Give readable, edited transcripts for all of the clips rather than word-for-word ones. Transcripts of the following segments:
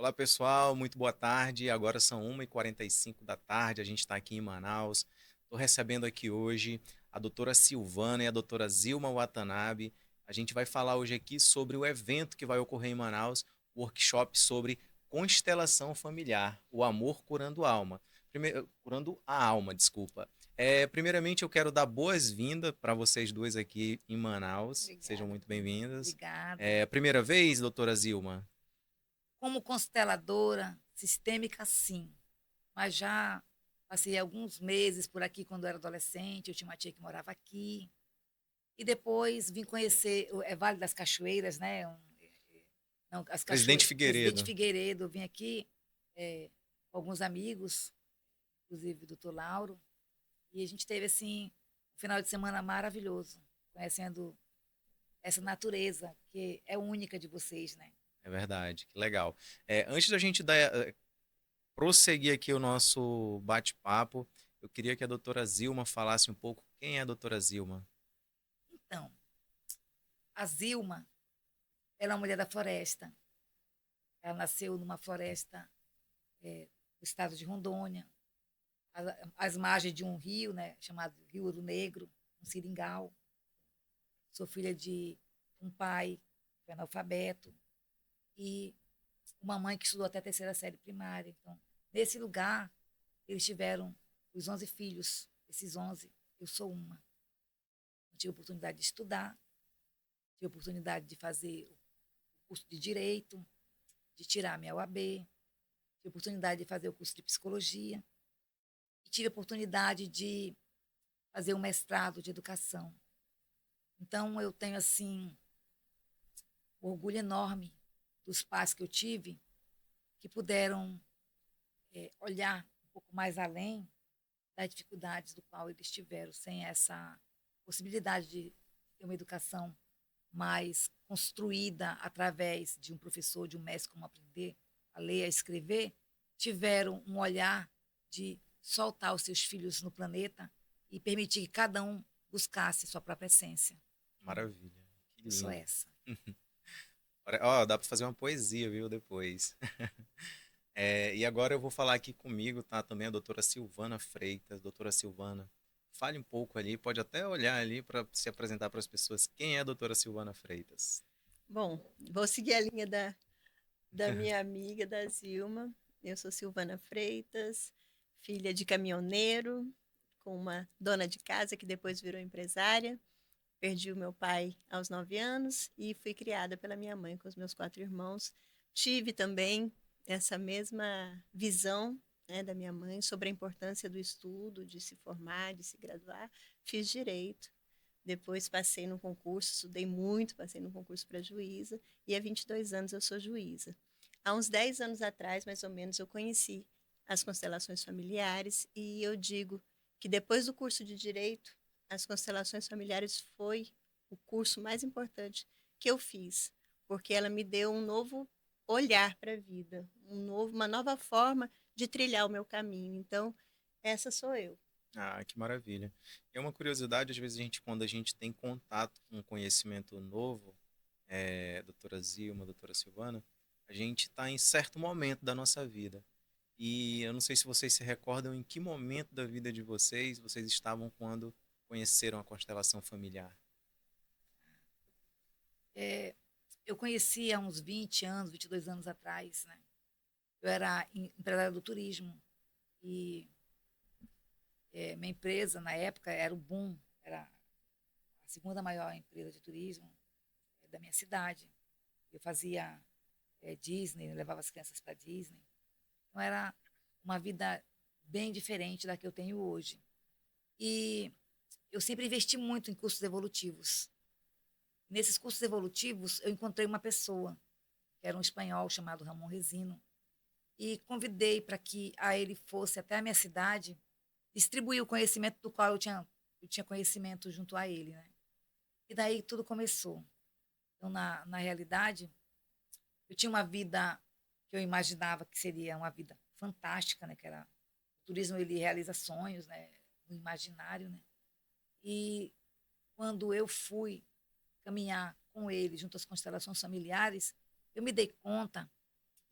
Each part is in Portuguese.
Olá, pessoal, muito boa tarde. Agora são 1h45 da tarde, a gente está aqui em Manaus. Estou recebendo aqui hoje a doutora Silvana e a doutora Zilma Watanabe. A gente vai falar hoje aqui sobre o evento que vai ocorrer em Manaus, o workshop sobre constelação familiar, o amor curando a alma. Curando a alma, desculpa. Primeiramente, eu quero dar boas-vindas para vocês duas aqui em Manaus. Sejam Obrigada, muito bem-vindas. obrigada. Primeira vez, doutora Zilma? Como consteladora sistêmica, sim, mas já passei alguns meses por aqui quando eu era adolescente. Eu tinha uma tia que morava aqui. E depois vim conhecer Vale das Cachoeiras, né? Não, as Presidente Cachoeiras, Presidente Figueiredo. Figueiredo. Eu vim aqui com alguns amigos, inclusive o doutor Lauro, e a gente teve assim um final de semana maravilhoso, conhecendo essa natureza que é única de vocês, né? É verdade, que legal. Antes da gente prosseguir aqui o nosso bate-papo, eu queria que a doutora Zilma falasse um pouco quem é a doutora Zilma. Então, a Zilma, ela é uma mulher da floresta. Ela nasceu numa floresta do estado de Rondônia, às margens de um rio, né, chamado Rio Ouro Negro, um seringal. Sou filha de um pai que foi analfabeto e uma mãe que estudou até a terceira série primária. Então, nesse lugar, eles tiveram os 11 filhos. Esses 11, eu sou uma. Eu tive a oportunidade de estudar, tive a oportunidade de fazer o curso de Direito, de tirar a minha UAB, tive a oportunidade de fazer o curso de Psicologia e tive a oportunidade de fazer um mestrado de Educação. Então, eu tenho, assim, um orgulho enorme dos pais que eu tive, que puderam olhar um pouco mais além das dificuldades do qual eles tiveram, sem essa possibilidade de ter uma educação mais construída através de um professor, de um mestre, como aprender a ler, a escrever, tiveram um olhar de soltar os seus filhos no planeta e permitir que cada um buscasse sua própria essência. Então, Maravilha, que eu sou lindo. essa. Ó, dá para fazer uma poesia, viu, depois. E agora eu vou falar aqui comigo, tá? Também a doutora Silvana Freitas. Doutora Silvana, fale um pouco ali, pode até olhar ali para se apresentar para as pessoas. Quem é a doutora Silvana Freitas? Bom, vou seguir a linha da minha amiga, da Zilma. Eu sou Silvana Freitas, filha de caminhoneiro, com uma dona de casa que depois virou empresária. Perdi o meu pai aos 9 anos e fui criada pela minha mãe com os meus 4 irmãos. Tive também essa mesma visão, né, da minha mãe sobre a importância do estudo, de se formar, de se graduar. Fiz direito. Depois passei no concurso, estudei muito, passei no concurso para juíza e há 22 anos eu sou juíza. Há uns 10 anos atrás, mais ou menos, eu conheci as constelações familiares e eu digo que depois do curso de direito, as constelações familiares foi o curso mais importante que eu fiz, porque ela me deu um novo olhar para a vida, uma nova forma de trilhar o meu caminho. Então, essa sou eu. Ah, que maravilha. É uma curiosidade, às vezes, quando a gente tem contato com um conhecimento novo, doutora Zilma, doutora Silvana, a gente está em certo momento da nossa vida. E eu não sei se vocês se recordam em que momento da vida de vocês estavam quando conheceram a constelação familiar. É, eu conheci há uns 20 anos, 22 anos atrás, né? Eu era empresária do turismo e minha empresa, na época, era o Boom, era a segunda maior empresa de turismo da minha cidade. Eu fazia Disney, levava as crianças para Disney. Então, era uma vida bem diferente da que eu tenho hoje. E eu sempre investi muito em cursos evolutivos. Nesses cursos evolutivos, eu encontrei uma pessoa, que era um espanhol chamado Ramon Resino, e convidei para que ele fosse até a minha cidade distribuir o conhecimento do qual eu tinha conhecimento junto a ele, né? E daí tudo começou. Então, na realidade, eu tinha uma vida que eu imaginava que seria uma vida fantástica, né? Que era o turismo, ele realiza sonhos, né? No imaginário, né? E quando eu fui caminhar com ele junto às constelações familiares, eu me dei conta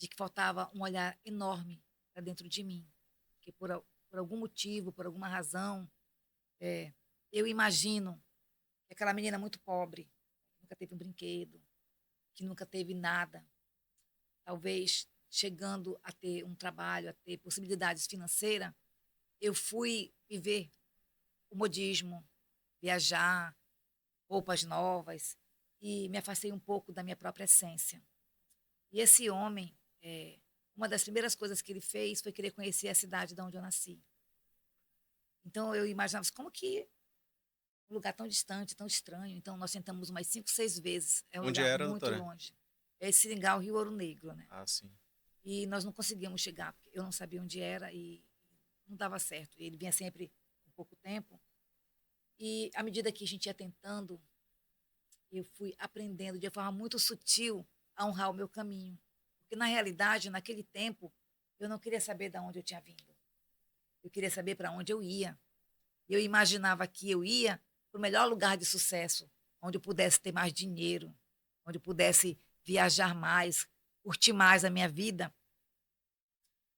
de que faltava um olhar enorme para dentro de mim. Que por algum motivo, por alguma razão, é, eu imagino que aquela menina muito pobre, que nunca teve um brinquedo, que nunca teve nada, talvez chegando a ter um trabalho, a ter possibilidades financeiras, eu fui viver o modismo, viajar, roupas novas, e me afastei um pouco da minha própria essência. E esse homem, uma das primeiras coisas que ele fez foi querer conhecer a cidade de onde eu nasci. Então eu imaginava assim, como que um lugar tão distante, tão estranho. Então nós tentamos umas 5, 6 vezes. É um Onde lugar era, muito doutora? longe. É Seringal, Rio Ouro Negro, né? Ah, sim. E nós não conseguíamos chegar, porque eu não sabia onde era e não dava certo. Ele vinha sempre com pouco tempo. E à medida que a gente ia tentando, eu fui aprendendo de forma muito sutil a honrar o meu caminho. Porque, na realidade, naquele tempo, eu não queria saber de onde eu tinha vindo. Eu queria saber para onde eu ia. Eu imaginava que eu ia para o melhor lugar de sucesso, onde eu pudesse ter mais dinheiro, onde eu pudesse viajar mais, curtir mais a minha vida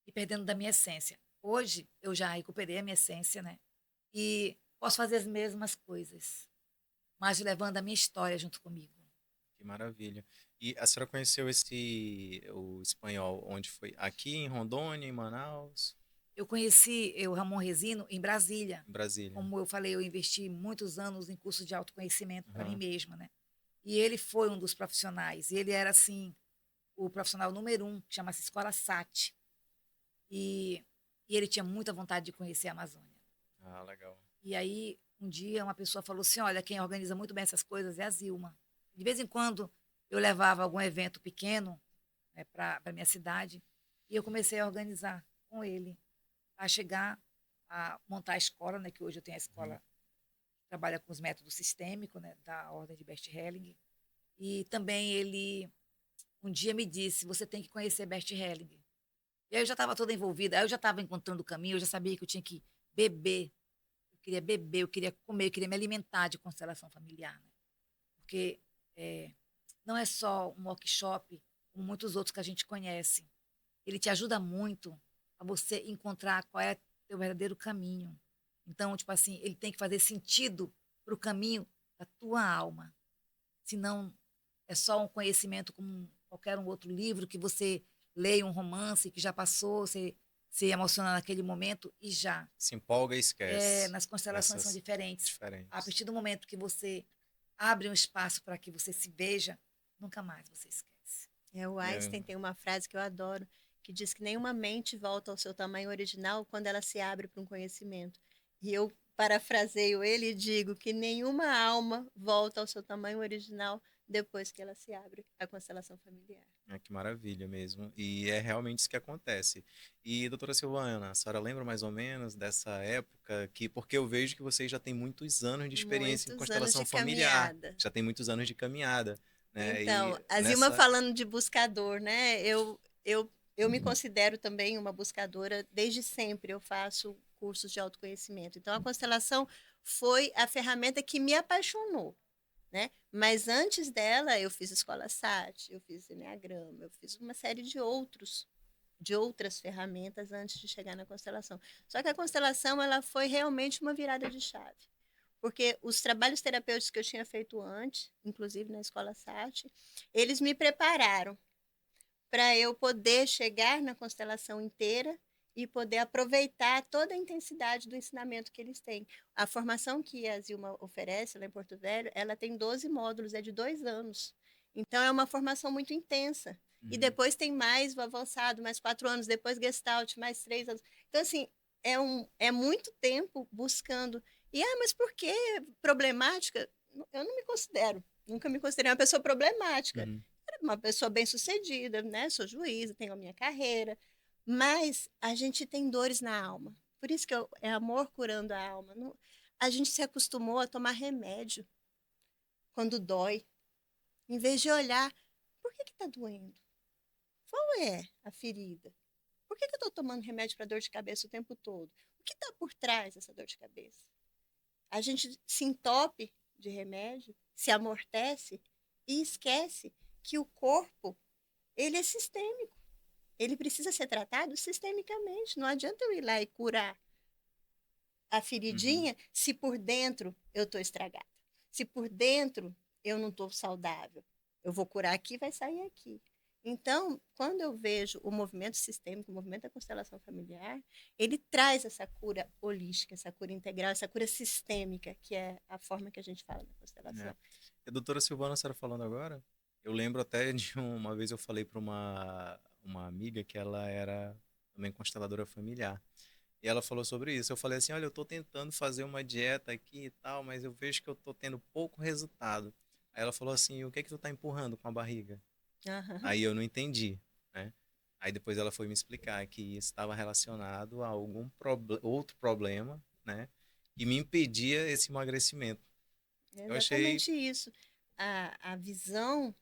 e perdendo da minha essência. Hoje, eu já recuperei a minha essência, né? E posso fazer as mesmas coisas, mas levando a minha história junto comigo. Que maravilha. E a senhora conheceu o espanhol, onde foi? Aqui em Rondônia, em Manaus, Eu conheci o Ramon Resino em Brasília. em Brasília? Como eu falei, eu investi muitos anos em curso de autoconhecimento para mim Aham. mesma, né? E ele foi um dos profissionais. E ele era, assim, o profissional número 1, que chama-se Escola SAT. E, e ele tinha muita vontade de conhecer a Amazônia. Ah, legal. E aí, um dia, uma pessoa falou assim, olha, quem organiza muito bem essas coisas é a Zilma. De vez em quando, eu levava algum evento pequeno, né, para a minha cidade, e eu comecei a organizar com ele, a chegar a montar a escola, né, que hoje eu tenho a Uhum. escola que trabalha com os métodos sistêmicos, né, da ordem de Bert Helling. E também ele, um dia me disse, você tem que conhecer Bert Helling. E aí eu já estava toda envolvida, aí eu já estava encontrando o caminho, eu já sabia que eu tinha que beber, eu queria comer, eu queria me alimentar de constelação familiar, né? Porque é, não é só um workshop, como muitos outros que a gente conhece. Ele te ajuda muito a você encontrar qual é o teu verdadeiro caminho. Então, tipo assim, ele tem que fazer sentido para o caminho da tua alma. Senão, é só um conhecimento como qualquer um outro livro que você leia um romance que já passou, você se emociona naquele momento e já. Se empolga e esquece. Nas constelações são Essas diferentes. A diferentes. partir do momento que você abre um espaço para que você se veja, nunca mais você esquece. O É, Einstein tem uma frase que eu adoro, que diz que nenhuma mente volta ao seu tamanho original quando ela se abre para um conhecimento. E eu parafraseio ele e digo que nenhuma alma volta ao seu tamanho original depois que ela se abre à constelação familiar. que maravilha mesmo. E é realmente isso que acontece. E, doutora Silvana, a senhora lembra mais ou menos dessa época que, porque eu vejo que vocês já têm muitos anos de experiência em Muitos anos constelação de familiar, caminhada. já tem muitos anos de caminhada, né? Então, E a Zilma nessa. falando de buscador, né? Eu me considero também uma buscadora desde sempre. Eu faço cursos de autoconhecimento. Então, a constelação foi a ferramenta que me apaixonou, né? Mas antes dela, eu fiz escola SAT, eu fiz Enneagrama, eu fiz uma série de outras ferramentas antes de chegar na constelação. Só que a constelação, ela foi realmente uma virada de chave. Porque os trabalhos terapêuticos que eu tinha feito antes, inclusive na escola SAT, eles me prepararam para eu poder chegar na constelação inteira e poder aproveitar toda a intensidade do ensinamento que eles têm. A formação que a Zilma oferece lá em Porto Velho, ela tem 12 módulos, é de 2 anos. Então, é uma formação muito intensa. E Uhum. depois tem mais o avançado, mais 4 anos, depois Gestalt, mais 3 anos. Então, assim, é muito tempo buscando. E, mas por que problemática? Eu não me considero, nunca me considerei uma pessoa problemática, Uhum. uma pessoa bem-sucedida, né? Sou juíza, tenho a minha carreira, mas a gente tem dores na alma. Por isso que é amor curando a alma. Não, a gente se acostumou a tomar remédio quando dói, em vez de olhar, por que está doendo? Qual é a ferida? Por que eu estou tomando remédio para dor de cabeça o tempo todo? O que está por trás dessa dor de cabeça? A gente se entope de remédio, se amortece e esquece que o corpo, ele é sistêmico. ele precisa ser tratado sistemicamente. Não adianta eu ir lá e curar a Uhum. feridinha se por dentro eu estou estragada. Se por dentro eu não estou saudável. Eu vou curar aqui, vai sair aqui. Então, quando eu vejo o movimento sistêmico, o movimento da constelação familiar, ele traz essa cura holística, essa cura integral, essa cura sistêmica, que é a forma que a gente fala na constelação. É. A doutora Silvana, a senhora falando agora, eu lembro até de uma vez eu falei para uma amiga que ela era também consteladora familiar. E ela falou sobre isso. Eu falei assim, olha, eu tô tentando fazer uma dieta aqui e tal, mas eu vejo que eu tô tendo pouco resultado. Aí ela falou assim, o que é que tu tá empurrando com a barriga? Aham. Aí eu não entendi, né? Aí depois ela foi me explicar que isso estava relacionado a algum outro problema, né? Que me impedia esse emagrecimento. É Eu achei. exatamente isso. A visão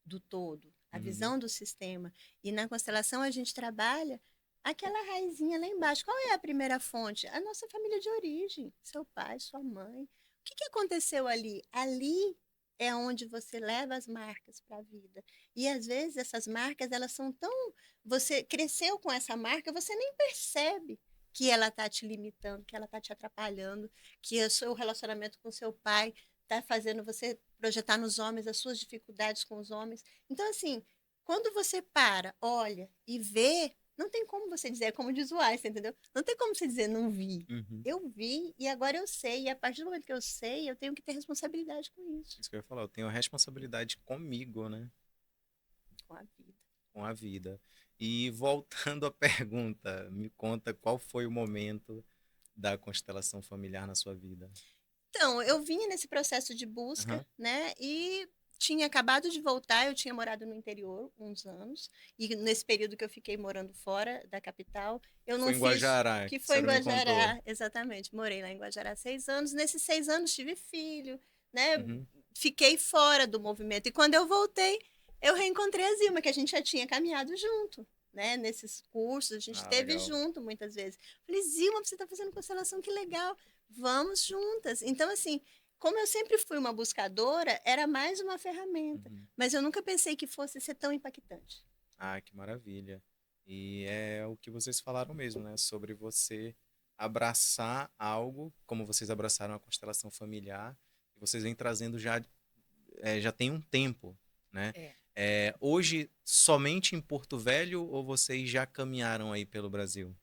do todo, a Uhum, visão do sistema. E na constelação a gente trabalha aquela raizinha lá embaixo. Qual é a primeira fonte? A nossa família de origem, seu pai, sua mãe. O que que aconteceu ali? Ali é onde você leva as marcas para a vida. E às vezes essas marcas, elas são tão. Você cresceu com essa marca, você nem percebe que ela está te limitando, que ela está te atrapalhando, que o seu relacionamento com seu pai está fazendo você projetar nos homens as suas dificuldades com os homens. Então, assim, quando você para, olha e vê, não tem como você dizer, é como diz o Einstein, entendeu? Não tem como você dizer, não vi. uhum. Eu vi e agora eu sei. E a partir do momento que eu sei, eu tenho que ter responsabilidade com isso, Isso que eu ia falar, eu tenho a responsabilidade comigo, né? com a vida. Com a vida. E voltando à pergunta, me conta qual foi o momento da constelação familiar na sua vida? Então, eu vinha nesse processo de busca, Aham. né? E tinha acabado de voltar, eu tinha morado no interior uns anos, e nesse período que eu fiquei morando fora da capital, eu não Foi em fiz, Guajará, que que a foi em senhora me contou. Guajará, exatamente, morei lá em Guajará 6 anos, nesses 6 anos tive filho, né? Uhum. Fiquei fora do movimento, e quando eu voltei, eu reencontrei a Zilma, que a gente já tinha caminhado junto, né? Nesses cursos, a gente Ah, esteve legal. junto muitas vezes. Falei, Zilma, você está fazendo constelação, que legal, vamos juntas. Então, assim, como eu sempre fui uma buscadora, era mais uma ferramenta. Uhum. Mas eu nunca pensei que fosse ser tão impactante. Ah, que maravilha. E é o que vocês falaram mesmo, né? Sobre você abraçar algo, como vocês abraçaram a constelação familiar, e vocês vêm trazendo já, já tem um tempo, né? É. Hoje, somente em Porto Velho ou vocês já caminharam aí pelo Brasil?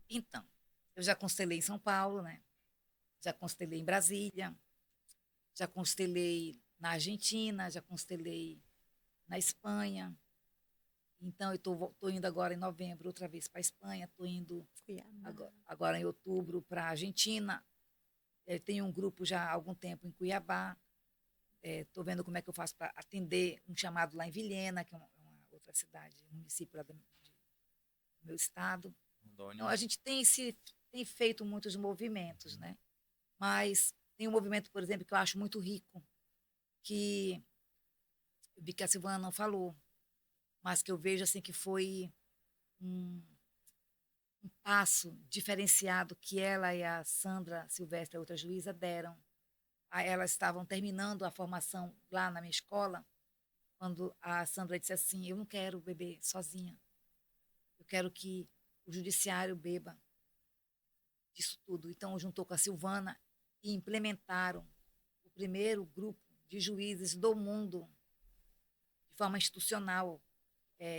Então, eu já constelei em São Paulo, né? Já constelei em Brasília, já constelei na Argentina, já constelei na Espanha. Então, eu tô indo agora em novembro outra vez para a Espanha, estou indo Cuiabá. agora em outubro para a Argentina. Tenho um grupo já há algum tempo em Cuiabá. Estou vendo como é que eu faço para atender um chamado lá em Vilhena, que é uma outra cidade, um município lá do meu estado. Então, Rondônia? a gente tem feito muitos movimentos, né? Mas tem um movimento, por exemplo, que eu acho muito rico, que eu vi que a Silvana não falou, mas que eu vejo assim que foi um, um passo diferenciado que ela e a Sandra Silvestre, a outra juíza, deram. Elas estavam terminando a formação lá na minha escola, quando a Sandra disse assim: eu não quero beber sozinha, eu quero que o judiciário beba disso tudo. Então, juntou com a Silvana e implementaram o primeiro grupo de juízes do mundo de forma institucional.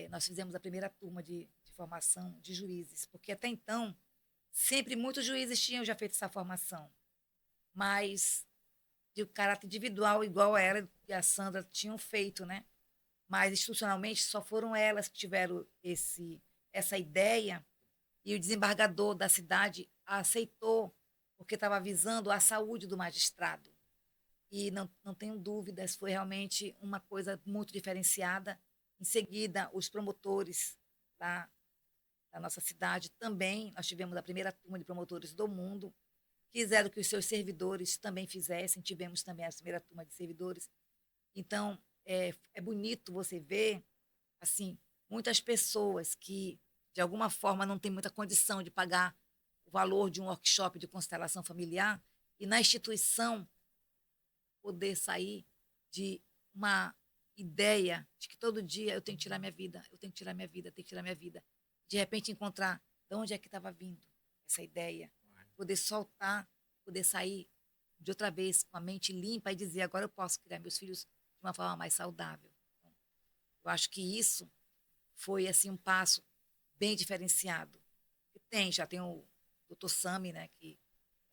Nós fizemos a primeira turma de formação de juízes, porque até então, sempre muitos juízes tinham já feito essa formação, mas de caráter individual, igual a ela e a Sandra tinham feito, né? Mas institucionalmente só foram elas que tiveram essa ideia, e o desembargador da cidade a aceitou, porque estava visando a saúde do magistrado. E não tenho dúvidas, foi realmente uma coisa muito diferenciada. Em seguida, os promotores lá da nossa cidade também, nós tivemos a primeira turma de promotores do mundo, quiseram que os seus servidores também fizessem, tivemos também a primeira turma de servidores. Então, é bonito você ver, assim, muitas pessoas que, de alguma forma, não têm muita condição de pagar o valor de um workshop de constelação familiar, e na instituição poder sair de uma ideia de que todo dia eu tenho que tirar minha vida, eu tenho que tirar minha vida, eu tenho que tirar minha vida. de repente encontrar de onde é que estava vindo essa ideia, poder soltar, poder sair de outra vez com a mente limpa e dizer, agora eu posso criar meus filhos de uma forma mais saudável. Então, eu acho que isso foi assim um passo bem diferenciado. Já tem o Dr. Sami, né, que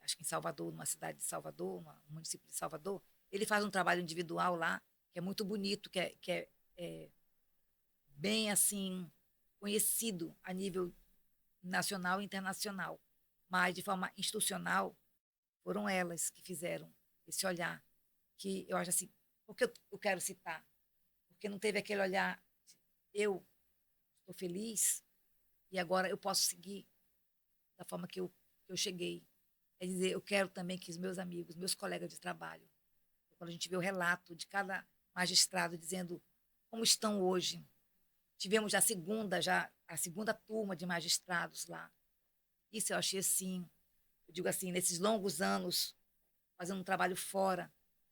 acho que em Salvador, numa cidade de Salvador, no município de Salvador, ele faz um trabalho individual lá, que é muito bonito, é bem assim conhecido a nível nacional e internacional, mas de forma institucional foram elas que fizeram esse olhar, que eu acho assim, porque eu quero citar, porque não teve aquele olhar, eu estou feliz e agora eu posso seguir da forma que eu cheguei. É dizer, eu quero também que os meus amigos, meus colegas de trabalho, quando a gente vê o relato de cada magistrado dizendo como estão hoje, tivemos já a segunda turma de magistrados lá. Isso eu achei assim, eu digo assim, nesses longos anos, fazendo um trabalho fora,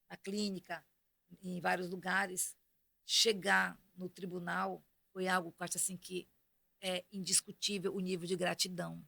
na clínica, em vários lugares, chegar no tribunal foi algo que eu acho assim que é indiscutível o nível de gratidão.